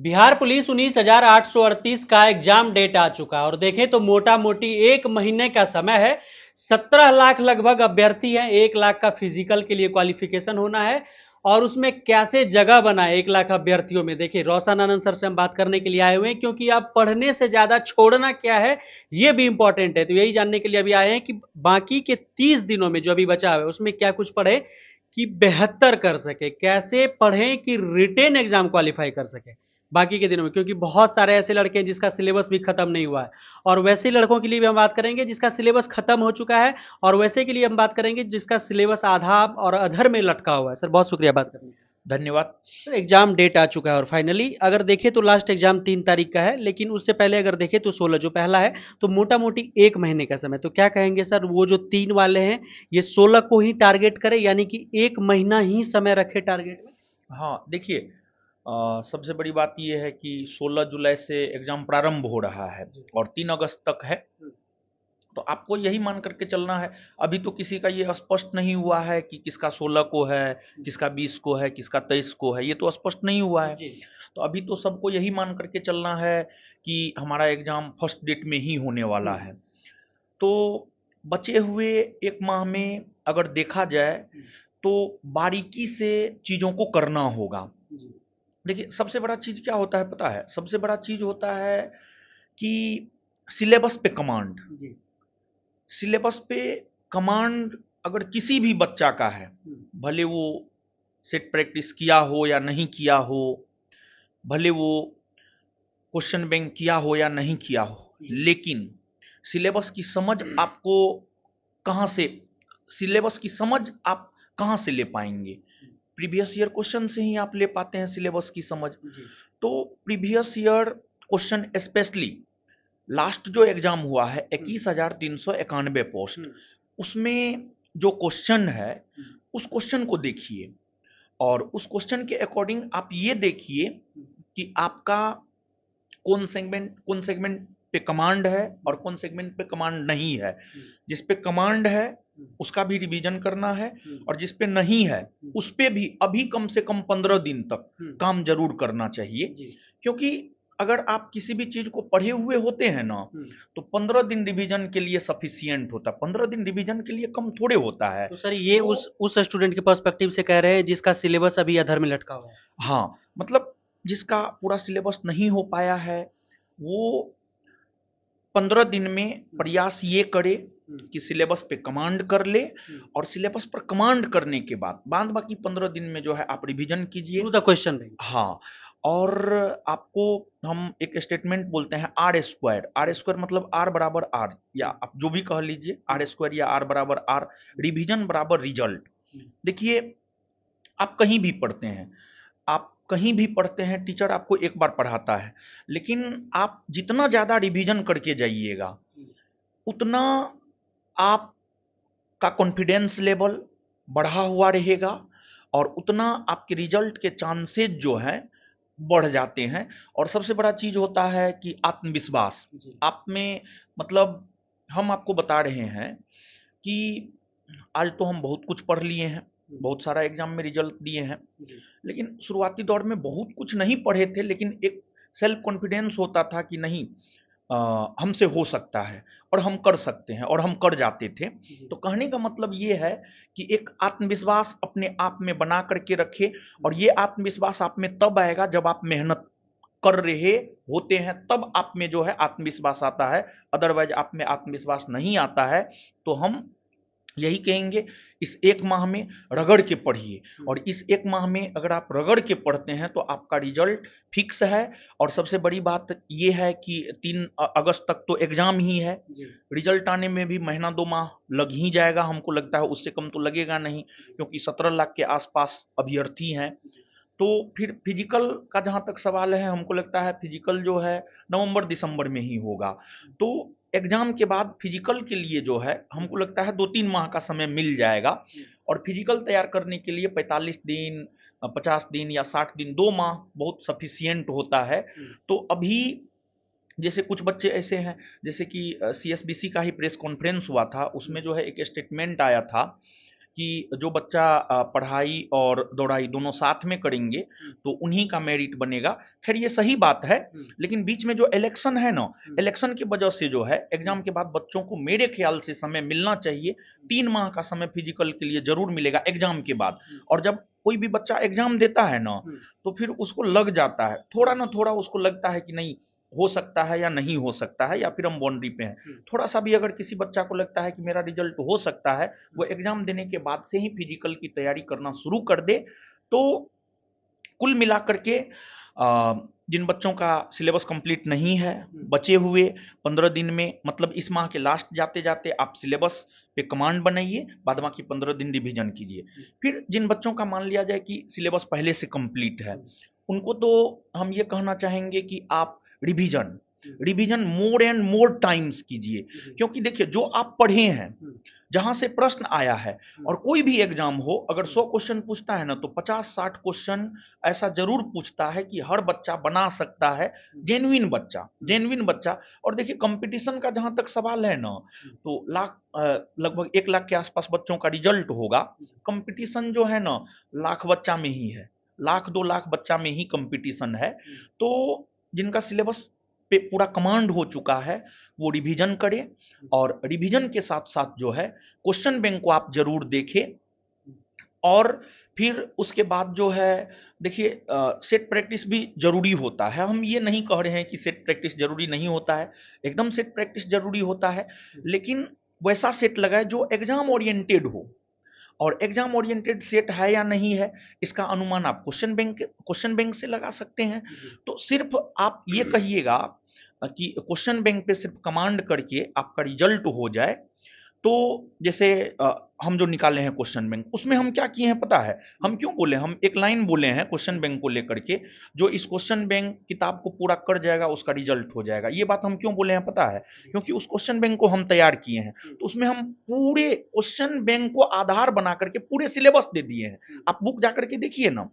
Bihar police 19,838 का exam date आ चुका है और देखें तो मोटा मोटी एक महीने का समय है। 17 लाख लगभग अभ्यर्थी हैं। 1 लाख का फिजिकल के लिए क्वालिफिकेशन होना है और उसमें कैसे जगह बना है 1 लाख अभ्यर्थियों में। देखिए रोशन आनंद सर से हम बात करने के लिए आए हुए हैं, क्योंकि आप पढ़ने से ज्यादा छोड़ना क्या है ये भी इंपॉर्टेंट है। तो यही जानने के लिए अभी आए हैं कि बाकी के 30 दिनों में जो अभी बचा हुआ है उसमें क्या कुछ पढ़े कि बेहतर कर सके, कैसे पढ़ें कि रिटेन एग्जाम क्वालिफाई कर सके बाकी के दिनों में, क्योंकि बहुत सारे ऐसे लड़के हैं जिसका सिलेबस भी खत्म नहीं हुआ है। और वैसे लड़कों के लिए भी हम बात करेंगे जिसका सिलेबस खत्म हो चुका है, और वैसे के लिए हम बात करेंगे जिसका सिलेबस आधा और अधर में लटका हुआ है। सर बहुत शुक्रिया बात करने का। धन्यवाद। सर एग्जाम डेट आ चुका है और फाइनली अगर देखें तो लास्ट एग्जाम 3 तारीख का है, लेकिन उससे पहले अगर देखें तो 16 जो पहला है, तो मोटा मोटी एक महीने का समय। तो क्या कहेंगे सर, वो जो 3 वाले हैं ये 16 को ही टारगेट करे, यानी कि एक महीना ही समय रखे टारगेट में। हाँ, देखिए, सबसे बड़ी बात ये है कि 16 जुलाई से एग्ज़ाम प्रारंभ हो रहा है और 3 अगस्त तक है। तो आपको यही मान करके चलना है। अभी तो किसी का ये स्पष्ट नहीं हुआ है कि किसका 16 को है, किसका 20 को है, किसका 23 को है, ये तो स्पष्ट नहीं हुआ है। जी तो अभी तो सबको यही मान करके चलना है कि हमारा एग्ज़ाम फर्स्ट डेट में ही होने वाला है। तो बचे हुए 1 माह में अगर देखा जाए तो बारीकी से चीज़ों को करना होगा। जी देखिए, सबसे बड़ा चीज़ क्या होता है पता है? सबसे बड़ा चीज़ होता है कि सिलेबस पे कमांड। जी सिलेबस पे कमांड अगर किसी भी बच्चा का है, भले वो सेट प्रैक्टिस किया हो या नहीं किया हो, भले वो क्वेश्चन बैंक किया हो या नहीं किया हो, लेकिन सिलेबस की समझ आपको कहाँ से सिलेबस की समझ आप कहाँ से ले पाएंगे? प्रीवियस ईयर क्वेश्चन से ही आप ले पाते हैं सिलेबस की समझ। जी तो previous year question specially last जो एग्जाम हुआ है 21,391 पोस्ट, उसमें जो क्वेश्चन है उस क्वेश्चन को देखिए और उस क्वेश्चन के अकॉर्डिंग आप ये देखिए कि आपका कौन सेगमेंट पे कमांड है और कौन सेगमेंट पे कमांड नहीं है। जिस पे कमांड है उसका भी रिवीजन करना है और जिस पे नहीं है उस पे भी अभी कम से कम 15 दिन तक काम जरूर करना चाहिए। क्योंकि अगर आप किसी भी चीज को पढ़े हुए होते हैं ना, तो 15 दिन रिवीजन के लिए सफिशियंट होता है, 15 दिन रिवीजन के लिए कम थोड़े होता है। तो सर ये तो उस स्टूडेंट के पर्सपेक्टिव से कह रहे हैं जिसका सिलेबस अभी अधर में लटका हुआ है। हाँ, मतलब जिसका पूरा सिलेबस नहीं हो पाया है वो 15 दिन में प्रयास ये करे कि सिलेबस पे कमांड कर ले और सिलेबस पर कमांड करने के बाद बाद बाकी 15 दिन में जो है आप रिवीजन कीजिए। Through the question bank. हाँ, और आपको हम एक स्टेटमेंट बोलते हैं आर स्क्वायर। आर स्क्वायर मतलब आर बराबर आर, या आप जो भी कह लीजिए, आर स्क्वायर या आर बराबर आर, रिवीजन बराबर रिजल्ट। देखिए, आप कहीं भी पढ़ते हैं, आप कहीं भी पढ़ते हैं, टीचर आपको एक बार पढ़ाता है, लेकिन आप जितना ज़्यादा रिवीजन करके जाइएगा उतना आपका कॉन्फिडेंस लेवल बढ़ा हुआ रहेगा और उतना आपके रिजल्ट के चांसेस जो हैं बढ़ जाते हैं। और सबसे बड़ा चीज़ होता है कि आत्मविश्वास आप में, मतलब हम आपको बता रहे हैं कि आज तो हम बहुत कुछ पढ़ लिए हैं, बहुत सारा एग्जाम में रिजल्ट दिए हैं, लेकिन शुरुआती दौर में बहुत कुछ नहीं पढ़े थे, लेकिन एक सेल्फ कॉन्फिडेंस होता था कि नहीं, हमसे हो सकता है और हम कर सकते हैं और हम कर जाते थे। तो कहने का मतलब ये है कि एक आत्मविश्वास अपने आप में बना करके रखे, और ये आत्मविश्वास आप में तब आएगा जब आप मेहनत कर रहे होते हैं, तब आप में जो है आत्मविश्वास आता है। अदरवाइज आप में आत्मविश्वास नहीं आता है। तो हम यही कहेंगे, इस 1 माह में रगड़ के पढ़िए, और इस 1 माह में अगर आप रगड़ के पढ़ते हैं तो आपका रिजल्ट फिक्स है। और सबसे बड़ी बात ये है कि 3 अगस्त तक तो एग्जाम ही है, रिजल्ट आने में भी महीना 2 माह लग ही जाएगा, हमको लगता है उससे कम तो लगेगा नहीं, क्योंकि 17 लाख के आसपास अभ्यर्थी हैं। तो फिर फिजिकल का जहाँ तक सवाल है, हमको लगता है फिजिकल जो है नवंबर दिसंबर में ही होगा। तो एग्जाम के बाद फिजिकल के लिए जो है हमको लगता है 2-3 माह का समय मिल जाएगा, और फिजिकल तैयार करने के लिए 45 दिन, 50 दिन या 60 दिन, 2 माह बहुत सफिशियंट होता है। तो अभी जैसे कुछ बच्चे ऐसे हैं, जैसे कि CSBC का ही प्रेस कॉन्फ्रेंस हुआ था, उसमें जो है एक स्टेटमेंट आया था कि जो बच्चा पढ़ाई और दौड़ाई दोनों साथ में करेंगे तो उन्हीं का मेरिट बनेगा। खैर ये सही बात है, लेकिन बीच में जो इलेक्शन है ना, इलेक्शन की वजह से जो है एग्जाम के बाद बच्चों को मेरे ख्याल से समय मिलना चाहिए। 3 माह का समय फिजिकल के लिए जरूर मिलेगा एग्जाम के बाद। और जब कोई भी बच्चा एग्जाम देता है ना, तो फिर उसको लग जाता है, थोड़ा ना थोड़ा उसको लगता है कि नहीं हो सकता है या नहीं हो सकता है, या फिर हम बाउंड्री पे हैं। थोड़ा सा भी अगर किसी बच्चा को लगता है कि मेरा रिजल्ट हो सकता है, वो एग्जाम देने के बाद से ही फिजिकल की तैयारी करना शुरू कर दे। तो कुल मिलाकर के जिन बच्चों का सिलेबस कंप्लीट नहीं है, बचे हुए 15 दिन में, मतलब इस माह के लास्ट जाते जाते आप सिलेबस पे कमांड बनाइए, बाद बाकी 15 दिन रिवीजन कीजिए। फिर जिन बच्चों का मान लिया जाए कि सिलेबस पहले से कंप्लीट है, उनको तो हम ये कहना चाहेंगे कि आप revision revision more and more times कीजिए। क्योंकि देखिए, जो आप पढ़े हैं, जहां से प्रश्न आया है, और कोई भी एग्जाम हो अगर 100 क्वेश्चन पूछता है ना, तो 50-60 क्वेश्चन ऐसा जरूर पूछता है कि हर बच्चा बना सकता है, जेन्युइन बच्चा। और देखिए, कंपटीशन का जहां तक सवाल है ना, तो लगभग 1 लाख के आसपास बच्चों का रिजल्ट होगा। कंपटीशन जो है ना, लाख बच्चा में ही है, 1-2 लाख बच्चा में ही कंपटीशन है। तो जिनका सिलेबस पे पूरा कमांड हो चुका है, वो रिवीजन करें, और रिवीजन के साथ साथ जो है क्वेश्चन बैंक को आप जरूर देखें। और फिर उसके बाद जो है, देखिए, सेट प्रैक्टिस भी जरूरी होता है। हम ये नहीं कह रहे हैं कि सेट प्रैक्टिस जरूरी नहीं होता है, एकदम सेट प्रैक्टिस जरूरी होता है, लेकिन वैसा सेट लगाए जो एग्जाम ओरिएंटेड हो। और एग्जाम ओरिएंटेड सेट है या नहीं है, इसका अनुमान आप क्वेश्चन बैंक से लगा सकते हैं। तो सिर्फ आप ये कहिएगा कि क्वेश्चन बैंक पे सिर्फ कमांड करके आपका रिजल्ट हो जाए। तो जैसे हम जो निकाले हैं क्वेश्चन बैंक, उसमें हम क्या किए हैं पता है? हम क्यों बोले, हम एक लाइन बोले हैं क्वेश्चन बैंक को लेकर के, जो इस क्वेश्चन बैंक किताब को पूरा कर जाएगा उसका रिजल्ट हो जाएगा। ये बात हम क्यों बोले हैं पता है? क्योंकि उस क्वेश्चन बैंक को हम तैयार किए हैं, तो उसमें हम पूरे क्वेश्चन बैंक को आधार बना करके पूरे सिलेबस दे दिए हैं। आप बुक जाकर के देखिए ना,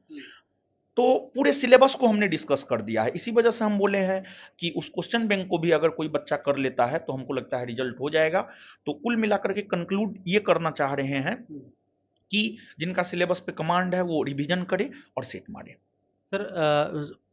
तो पूरे सिलेबस को हमने डिस्कस कर दिया है। इसी वजह से हम बोले हैं कि उस क्वेश्चन बैंक को भी अगर कोई बच्चा कर लेता है तो हमको लगता है रिजल्ट हो जाएगा। तो कुल मिलाकर के कंक्लूड ये करना चाह रहे हैं कि जिनका सिलेबस पे कमांड है वो रिवीजन करे और सेट मारे। सर,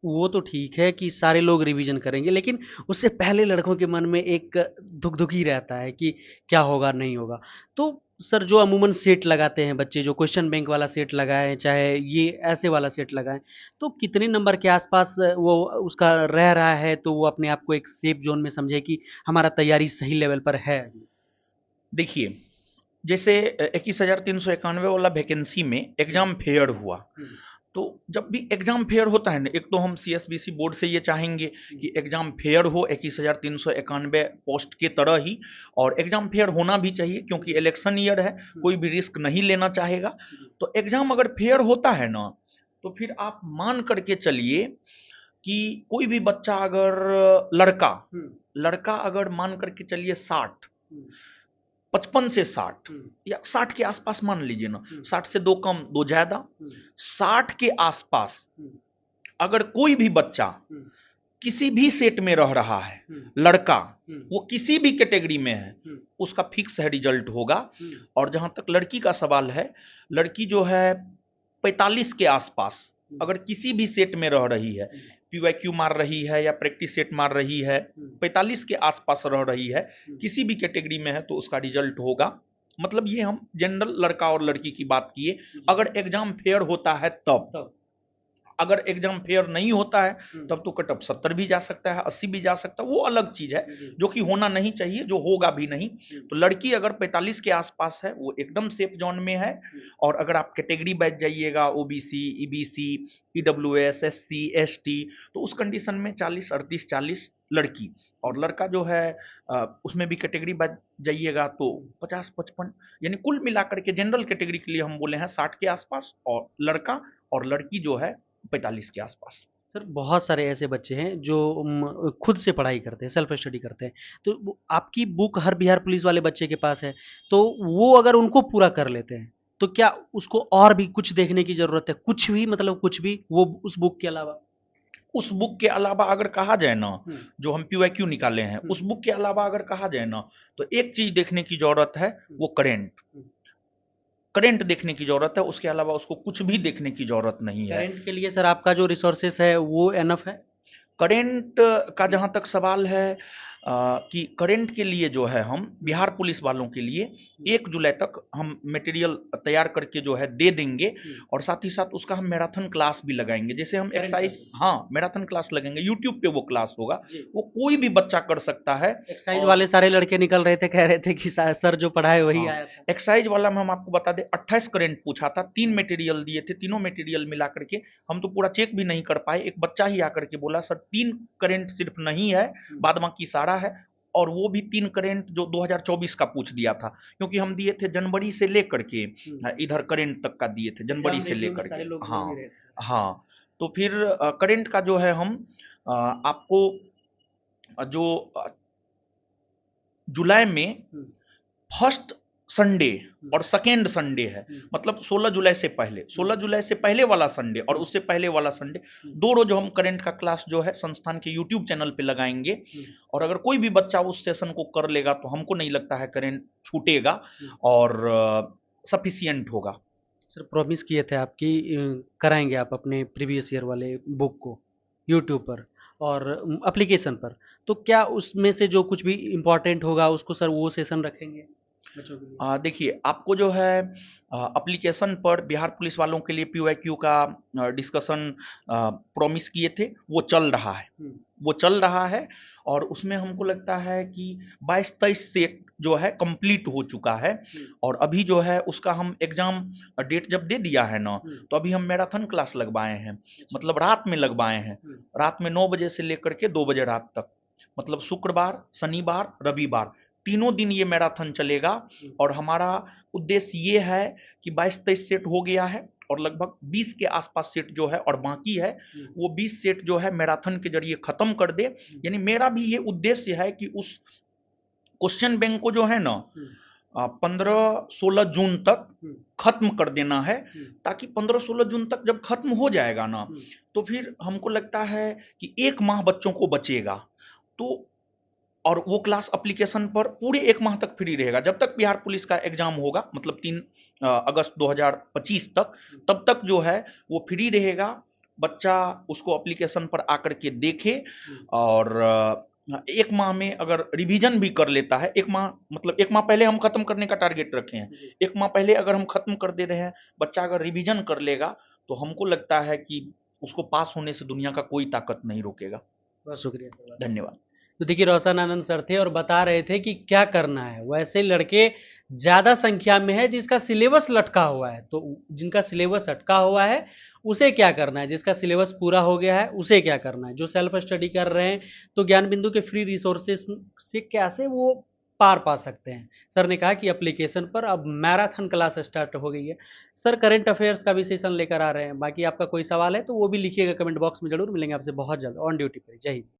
वो तो ठीक है कि सारे लोग रिवीजन करेंगे, लेकिन उससे पहले लड़कों के मन में एक दुख ही रहता है कि क्या होगा नहीं होगा। तो सर, जो अमूमन सेट लगाते हैं बच्चे, जो क्वेश्चन बैंक वाला सेट लगाएं चाहे ये ऐसे वाला सेट लगाएं, तो कितने नंबर के आसपास वो उसका रह रहा है, तो वो अपने आप को एक सेफ जोन में समझे कि हमारा तैयारी सही लेवल पर है। देखिए, जैसे 21,391 वाला वैकेंसी में एग्जाम फेयर हुआ, तो जब भी एग्जाम फेयर होता है ना, एक तो हम CSBC बोर्ड से ये चाहेंगे कि एग्जाम फेयर हो 21,391 पोस्ट के तरह ही, और एग्जाम फेयर होना भी चाहिए क्योंकि इलेक्शन ईयर है, कोई भी रिस्क नहीं लेना चाहेगा। तो एग्जाम अगर फेयर होता है ना, तो फिर आप मान करके चलिए कि कोई भी बच्चा अगर लड़का अगर मान करके चलिए 55 से 60 या 60 के आसपास मान लीजिए ना, 60 से 2 कम 2 ज्यादा, 60 के आसपास अगर कोई भी बच्चा किसी भी सेट में रह रहा है, लड़का, वो किसी भी कैटेगरी में है, उसका फिक्स है रिजल्ट होगा। और जहां तक लड़की का सवाल है, लड़की जो है 45 के आसपास अगर किसी भी सेट में रह रही है, PYQ मार रही है या प्रैक्टिस सेट मार रही है, 45 के आसपास रह रही है, किसी भी कैटेगरी में है, तो उसका रिजल्ट होगा। मतलब ये हम जनरल लड़का और लड़की की बात किए। अगर एग्जाम फेयर होता है तब, अगर एग्जाम फेयर नहीं होता है तब तो कट ऑफ 70 भी जा सकता है, 80 भी जा सकता है, वो अलग चीज है जो कि होना नहीं चाहिए, जो होगा भी नहीं। तो लड़की अगर 45 के आसपास है, वो एकदम सेफ जोन में है। और अगर आप कैटेगरी बैच जाइएगा, OBC, EBC, EWS, SC, ST, तो उस कंडीशन में 40, 38, 40 लड़की, और लड़का जो है उसमें भी कैटेगरी बैच जाइएगा तो 50, 55, यानी कुल मिलाकर के जनरल कैटेगरी के लिए हम बोले हैं 60 के आसपास, और लड़का और लड़की जो है 45 के आसपास। सर, बहुत सारे ऐसे बच्चे हैं जो खुद से पढ़ाई करते हैं, सेल्फ स्टडी करते हैं, तो आपकी बुक हर बिहार पुलिस वाले बच्चे के पास है, तो वो अगर उनको पूरा कर लेते हैं तो क्या उसको और भी कुछ देखने की जरूरत है? कुछ भी, मतलब कुछ भी, वो उस बुक के अलावा? उस बुक के अलावा अगर कहा जाए ना, जो हम PYQ निकाले हैं, उस बुक के अलावा अगर कहा जाए ना, तो एक चीज देखने की जरूरत है, वो करेंट। करंट देखने की जरूरत है, उसके अलावा उसको कुछ भी देखने की जरूरत नहीं है। करंट के लिए सर आपका जो रिसोर्सेस है वो एनफ है? करंट का जहाँ तक सवाल है कि करंट के लिए जो है हम बिहार पुलिस वालों के लिए 1 जुलाई तक हम मटेरियल तैयार करके जो है दे देंगे, और साथ ही साथ उसका हम मैराथन क्लास भी लगाएंगे। जैसे हम एक्सरसाइज, हाँ, मैराथन क्लास लगेंगे, यूट्यूब पे वो क्लास होगा, वो कोई भी बच्चा कर सकता है। एक्साइज वाले सारे लड़के निकल रहे थे, कह रहे थे कि सर जो पढ़ाए वही हाँ, आया था। एक्साइज वाला में हम आपको बता दें 28 करंट पूछा था, 3 मटेरियल दिए थे, तीनों मटेरियल मिला करके हम तो पूरा चेक भी नहीं कर पाए। एक बच्चा ही आकर के बोला सर 3 करंट सिर्फ नहीं है, बाद बाकी सारा है। और वो भी 3 करंट जो 2024 का पूछ दिया था, क्योंकि हम दिए थे जनवरी से लेकर के इधर करंट तक का दिए थे, जनवरी से लेकर के। हाँ हाँ, तो फिर करंट का जो है हम आपको जो जुलाई में फर्स्ट संडे और सेकेंड संडे है, मतलब 16 जुलाई से पहले, 16 जुलाई से पहले वाला संडे और उससे पहले वाला संडे, 2 रोज हम करंट का क्लास जो है संस्थान के यूट्यूब चैनल पे लगाएंगे। और अगर कोई भी बच्चा उस सेशन को कर लेगा तो हमको नहीं लगता है करंट छूटेगा और सफिशियंट होगा। सर प्रॉमिस किए थे आपकी कराएंगे आप अपने प्रीवियस ईयर वाले बुक को यूट्यूब पर और एप्लीकेशन पर, तो क्या उसमें से जो कुछ भी इम्पोर्टेंट होगा उसको सर वो सेशन रखेंगे बच्चों के लिए? देखिए, आपको जो है एप्लीकेशन पर बिहार पुलिस वालों के लिए पीवाईक्यू का डिस्कशन प्रॉमिस किए थे, वो चल रहा है, वो चल रहा है। और उसमें हमको लगता है कि 22-23 सेट जो है कंप्लीट हो चुका है, और अभी जो है उसका हम एग्जाम डेट जब दे दिया है ना, तो अभी हम मैराथन क्लास लगवाए हैं, मतलब रात में लगवाए हैं, रात में 9 बजे से लेकर के 2 बजे रात तक, मतलब शुक्रवार, शनिवार, रविवार, तीनों दिन ये मैराथन चलेगा। और हमारा उद्देश्य ये है कि 22-23 सेट हो गया है और लगभग 20 के आसपास सेट जो है और बाकी है, वो 20 सेट जो है मैराथन के जरिए खत्म कर दे। यानी मेरा भी ये उद्देश्य है कि उस क्वेश्चन बैंक को जो है ना 15-16 जून तक खत्म कर देना है, ताकि 15-16 जून तक जब खत्म हो जाएगा ना, तो फिर हमको लगता है कि 1 माह बच्चों को बचेगा। तो और वो क्लास एप्लीकेशन पर पूरे 1 माह तक फ्री रहेगा, जब तक बिहार पुलिस का एग्जाम होगा, मतलब 3 अगस्त 2025 तक, तब तक जो है वो फ्री रहेगा। बच्चा उसको एप्लीकेशन पर आकर के देखे, और 1 माह में अगर रिवीजन भी कर लेता है, 1 माह मतलब 1 माह पहले हम खत्म करने का टारगेट रखे हैं, 1 माह पहले अगर हम खत्म कर दे रहे हैं, बच्चा अगर रिवीजन कर लेगा, तो हमको लगता है कि उसको पास होने से दुनिया का कोई ताकत नहीं रोकेगा। बहुत शुक्रिया सर। धन्यवाद। तो देखिए रोशन आनंद सर थे और बता रहे थे कि क्या करना है। वैसे लड़के ज़्यादा संख्या में है जिसका सिलेबस लटका हुआ है, तो जिनका सिलेबस अटका हुआ है उसे क्या करना है, जिसका सिलेबस पूरा हो गया है उसे क्या करना है, जो सेल्फ स्टडी कर रहे हैं तो ज्ञान बिंदु के फ्री रिसोर्सेज से कैसे वो पार पा सकते हैं। सर ने कहा कि एप्लीकेशन पर अब मैराथन क्लास स्टार्ट हो गई है। सर करंट अफेयर्स का भी सेशन लेकर आ रहे हैं। बाकी आपका कोई सवाल है तो वो भी लिखिएगा कमेंट बॉक्स में, जरूर मिलेंगे आपसे बहुत जल्द ऑन ड्यूटी पर। जय हिंद।